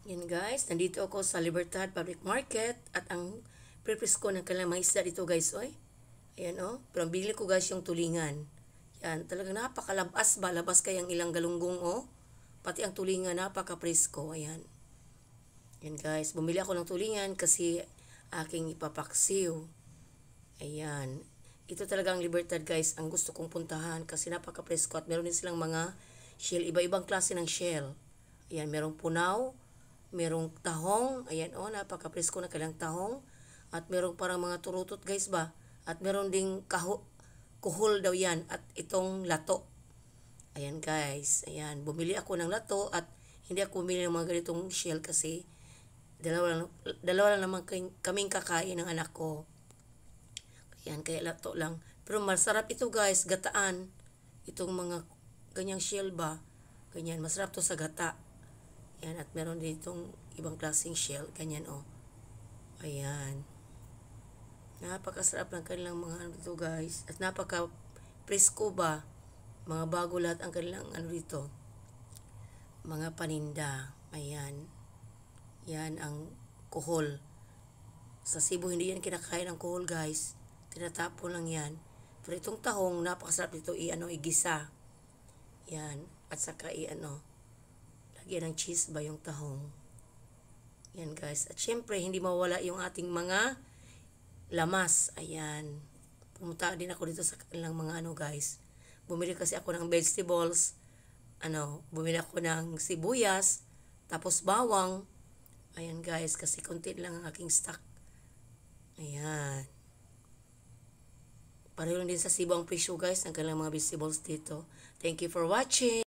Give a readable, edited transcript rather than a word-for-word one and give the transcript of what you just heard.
Yan guys, nandito ako sa Libertad Public Market at ang purpose ko ng kanilang mga isda dito guys, oy. Ayan pero ang bili ko guys yung tulingan. Yan, talagang napakalabas ba, labas kayang ilang galunggong Pati ang tulingan napaka-presko, ayan. Yan guys, bumili ako ng tulingan kasi aking ipapaksiw. Ayan. Ito talaga ang Libertad guys, ang gusto kong puntahan kasi napaka-presko at meron din silang mga shell, iba-ibang klase ng shell. Ayan, merong punaw, merong tahong, ayan napaka-presko na kailang tahong. At merong parang mga turutot guys ba. At meron ding kuhol daw yan at itong lato. Ayan guys, ayan. Bumili ako ng lato at hindi ako bumili ng mga ganitong shell kasi dalawa lang naman kaming kakain ng anak ko. Ayan, kaya lato lang. Pero masarap ito guys, gataan. Itong mga ganyang shell ba. Ganyan, masarap to sa gata. Ayan, at meron din itong ibang klaseng shell. Ganyan Ayan. Napakasarap ng kanilang mga dito guys. At napaka-presko ba. Mga bago lahat ang kanilang dito. Mga paninda. Ayan. Yan ang kuhol. Sa Cebu, hindi yan kinakain ng kuhol guys. Tinatapon lang yan. Pero itong tahong, napakasarap dito igisa. Yan. At saka lagyan ng cheese ba yung tahong. Yan guys. At syempre, hindi mawala yung ating mga lamas. Ayan. Pumunta din ako dito sa kanilang mga guys. Bumili kasi ako ng vegetables. Bumili ako ng sibuyas. Tapos bawang. Ayan guys, kasi konti lang ang aking stock. Ayan. Pareho din sa Cebu ang presyo guys ng kanilang mga vegetables dito. Thank you for watching.